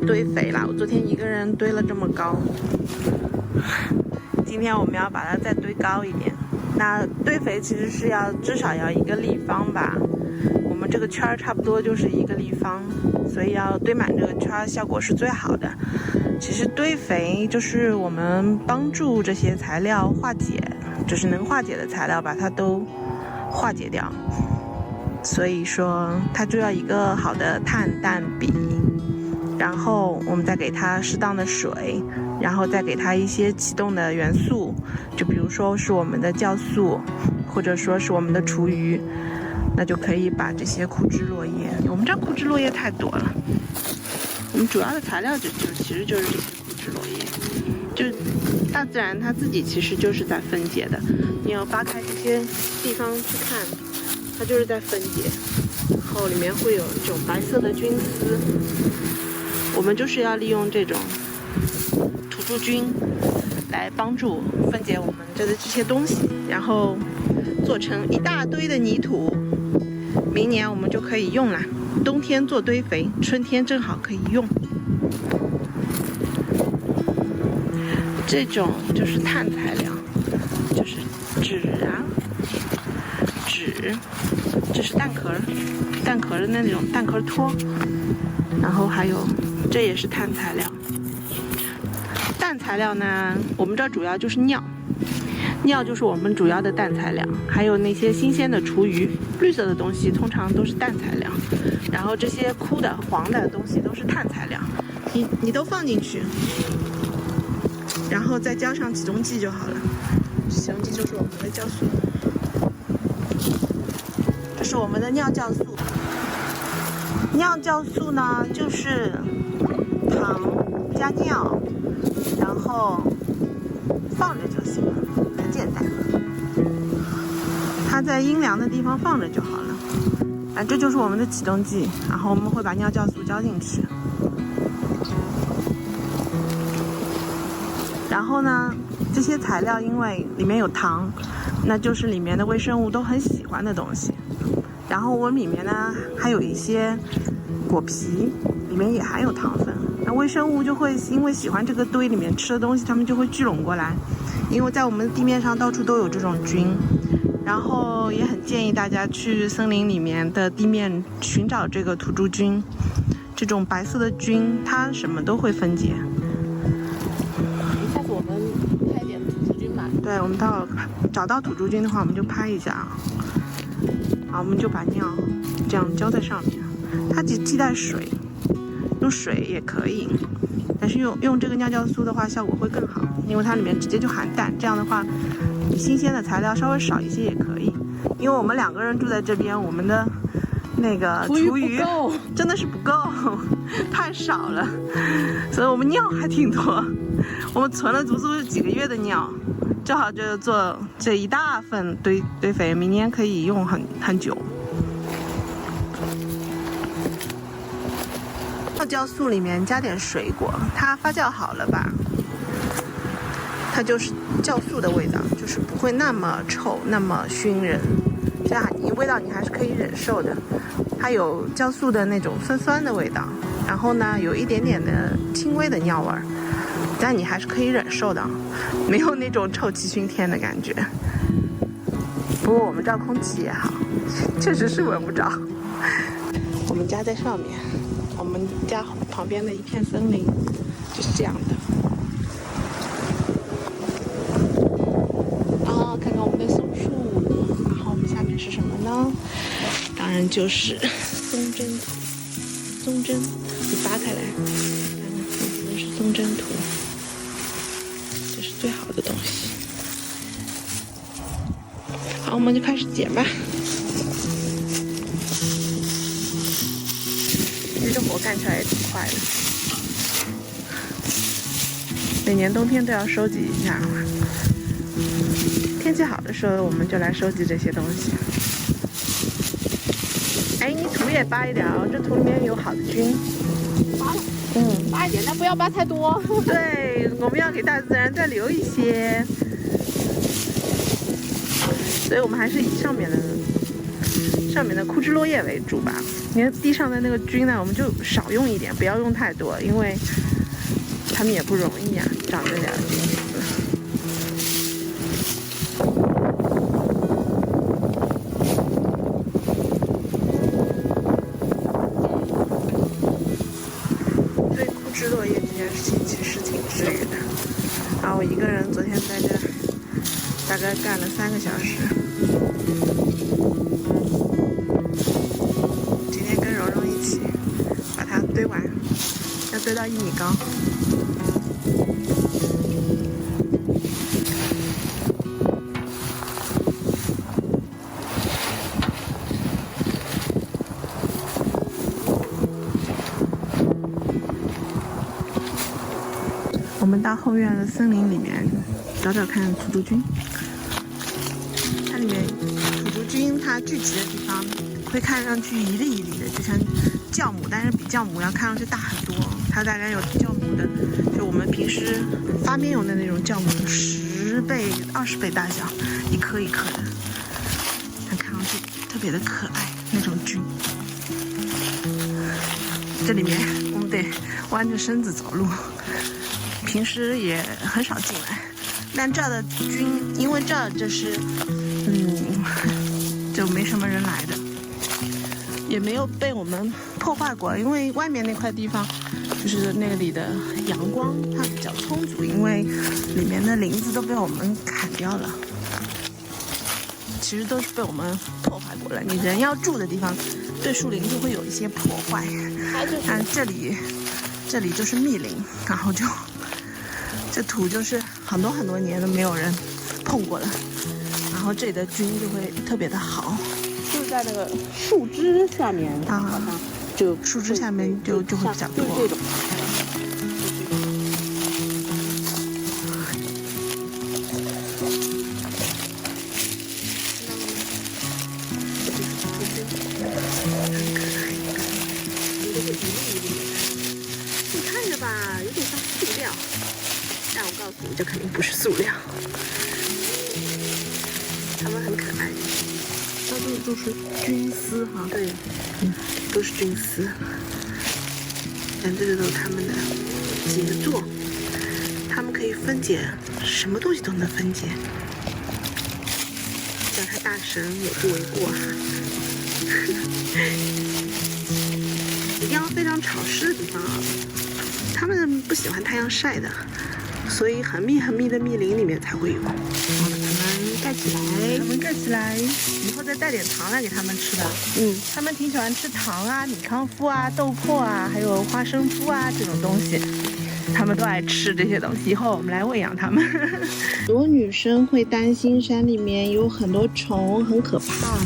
堆肥啦。我昨天一个人堆了这么高，今天我们要把它再堆高一点。那堆肥其实是至少要1个立方吧，我们这个圈差不多就是1个立方，所以要堆满这个圈，效果是最好的。其实堆肥就是我们帮助这些材料化解，就是能化解的材料把它都化解掉，所以说它就要一个好的碳氮比，然后我们再给它适当的水，然后再给它一些启动的元素，就比如说是我们的酵素，或者说是我们的厨余，那就可以把这些枯枝落叶，我们这枯枝落叶太多了，我们主要的材料其实就是这些枯枝落叶，就是大自然它自己其实就是在分解的，你要扒开这些地方去看，它就是在分解，然后里面会有一种白色的菌丝，我们就是要利用这种土著菌来帮助分解我们这些东西，然后做成一大堆的泥土，明年我们就可以用了。冬天做堆肥，春天正好可以用。这种就是碳材料，就是纸，这是蛋壳的那种蛋壳托，然后还有这也是碳材料。氮材料呢，我们这主要就是尿就是我们主要的氮材料，还有那些新鲜的厨余，绿色的东西通常都是氮材料，然后这些枯的黄的东西都是碳材料，你都放进去，然后再浇上起重机就好了。起重机就是我们的酵素，这是我们的尿酵素。尿酵素呢，就是糖加尿，然后放着就行了，很简单。它在阴凉的地方放着就好了。这就是我们的启动剂，然后我们会把尿酵素浇进去。然后呢，这些材料因为里面有糖，那就是里面的微生物都很喜欢的东西。然后我们里面呢还有一些果皮，里面也含有糖分。那微生物就会因为喜欢这个堆里面吃的东西，它们就会聚拢过来。因为在我们的地面上到处都有这种菌，然后也很建议大家去森林里面的地面寻找这个土著菌，这种白色的菌它什么都会分解。下次我们拍点土著菌吧。对，我们找到土著菌的话，我们就拍一下。好，我们就把尿这样浇在上面，它既带水，用水也可以，但是用这个尿酵素的话效果会更好，因为它里面直接就含氮，这样的话你新鲜的材料稍微少一些也可以。因为我们2个人住在这边，我们的那个厨余真的是不够，太少了，所以我们尿还挺多，我们存了足足几个月的尿，正好就做这一大份堆肥，明年可以用很久。尿酵素里面加点水果，它发酵好了吧，它就是酵素的味道，就是不会那么臭那么熏人，这样味道你还是可以忍受的。它有酵素的那种酸的味道，然后呢有一点点的轻微的尿味儿，但你还是可以忍受的，没有那种臭气熏天的感觉。不过我们这儿空气也好，确实是闻不着。我们家在上面，我们家旁边的一片森林就是这样的。看看我们的松树，然后我们下面是什么呢？当然就是松针土。松针，你扒开来，看看，这是松针土，这是最好的东西。好，我们就开始捡吧。这活干起来也挺快的，每年冬天都要收集一下。天气好的时候，我们就来收集这些东西。你土也扒一点哦，这土里面有好的菌。扒了，扒一点，但不要扒太多。对，我们要给大自然再留一些，所以我们还是以上面的上面的枯枝落叶为主吧。你看地上的那个菌呢，我们就少用一点，不要用太多，因为它们也不容易啊，长这点菌子。对枯枝落叶这件事情其实挺治愈的。然后我一个人昨天在这大概干了3个小时。今天跟蓉蓉一起把它堆完，要堆到1米高。我们到后院的森林里面找找看土著菌。它里面土著菌它聚集的地方会看上去一粒一粒的，就像酵母，但是比酵母要看上去大很多。它大概有酵母的，就我们平时发面用的那种酵母的10倍、20倍大小，一颗一颗的，它看上去特别的可爱那种菌。这里面我们得弯着身子走路。平时也很少进来，但这儿的菌，因为这是，就没什么人来的，也没有被我们破坏过。因为外面那块地方，就是那里的阳光它比较充足，因为里面的林子都被我们砍掉了，其实都是被我们破坏过了。你人要住的地方，对树林就会有一些破坏。但这里就是密林，然后就。这土就是很多年都没有人碰过了，然后这里的菌就会特别的好，就是在那个树枝下面啊，就树枝下面就会比较多。就这种。你看着吧，有点像塑料。但我告诉你，这肯定不是塑料，它们很可爱。到处都是菌丝哈，对，都是菌丝。但这个都是它们的杰作，它们可以分解，什么东西都能分解。叫它大神也不为过哈。一定要非常潮湿的地方啊，它们不喜欢太阳晒的。所以很密的密林里面才会有。然后把它们盖起来，它们盖起来，以后再带点糖来给它们吃的。它们挺喜欢吃糖啊、米糠麸啊、豆粕啊，还有花生麸啊这种东西，它们都爱吃这些东西。以后我们来喂养它们。很多女生会担心山里面有很多虫，很可怕。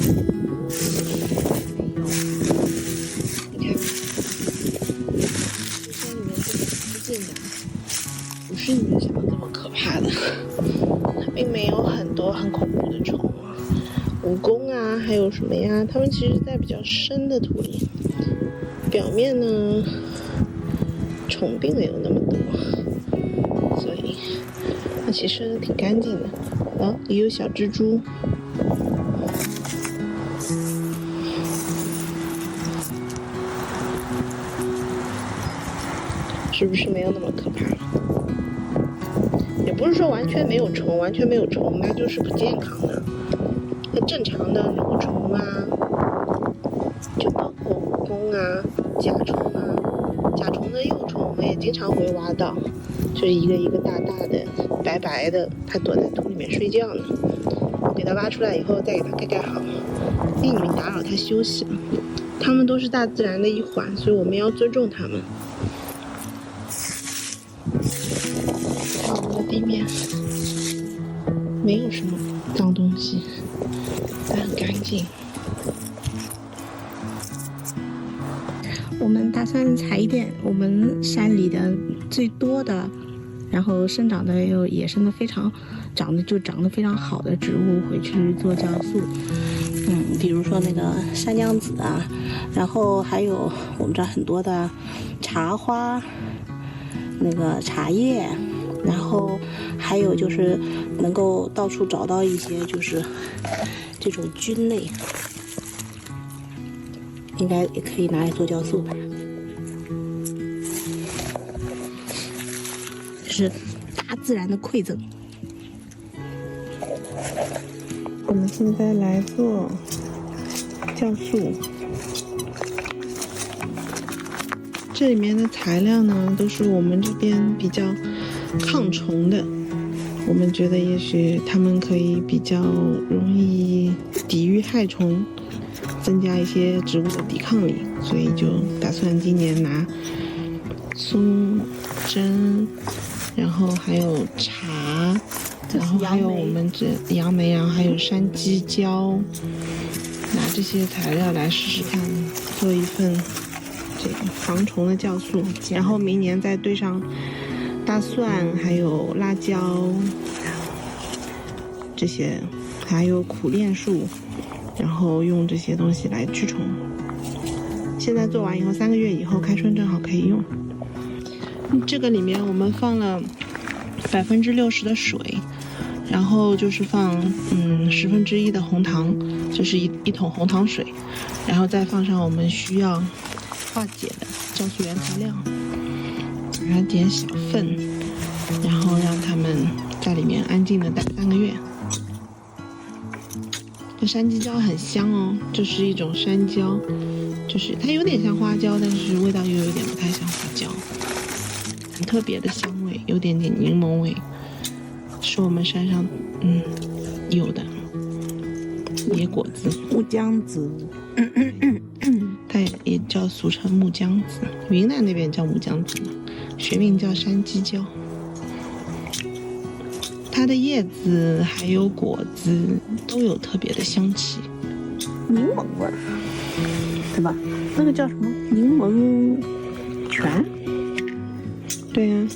是你们想的这么可怕的，它并没有很多很恐怖的虫，蜈蚣啊，还有什么呀？它们其实在比较深的土里，表面呢虫并没有那么多，所以它其实挺干净的。哦，也有小蜘蛛。是不是没有那么可怕？也不是说完全没有虫，那就是不健康的。那正常的蠕虫啊，就包括蜈蚣啊、甲虫啊，甲虫的幼虫我们也经常会挖到，就是一个一个大大的、白白的，它躲在土里面睡觉呢。给它挖出来以后，再给它盖好，避免打扰它休息。它们都是大自然的一环，所以我们要尊重它们。地面没有什么脏东西，但很干净。我们打算采一点我们山里的最多的，然后生长的也生的非常，长得非常好的植物回去做酵素。比如说那个山姜子啊，然后还有我们这儿很多的茶花，那个茶叶。然后还有就是能够到处找到一些就是这种菌类，应该也可以拿来做酵素吧。这是大自然的馈赠。我们现在来做酵素，这里面的材料呢都是我们这边比较抗虫的，我们觉得也许它们可以比较容易抵御害虫，增加一些植物的抵抗力，所以就打算今年拿松针，然后还有茶，然后还有我们这杨梅，然后还有山鸡椒，拿这些材料来试试看，做一份这个防虫的酵素，然后明年再兑上大蒜，还有辣椒这些，还有苦楝树，然后用这些东西来驱虫。现在做完以后，3个月以后开春正好可以用。这个里面我们放了60%的水，然后就是放1/10的红糖，就是一桶红糖水，然后再放上我们需要化解的酵素原材料，给它点小份，然后让它们在里面安静的待3个月。这山鸡椒很香哦，这是一种山椒，就是它有点像花椒，但是味道又有点不太像花椒，很特别的香味，有点点柠檬味，是我们山上有的野果子，木姜子，它也叫俗称木姜子，云南那边叫木姜子嘛，学名叫山鸡椒。它的叶子还有果子都有特别的香气，柠檬味儿，对吧？那个叫什么柠檬泉？对呀，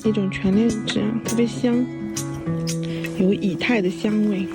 一种全链质，特别香，有以太的香味。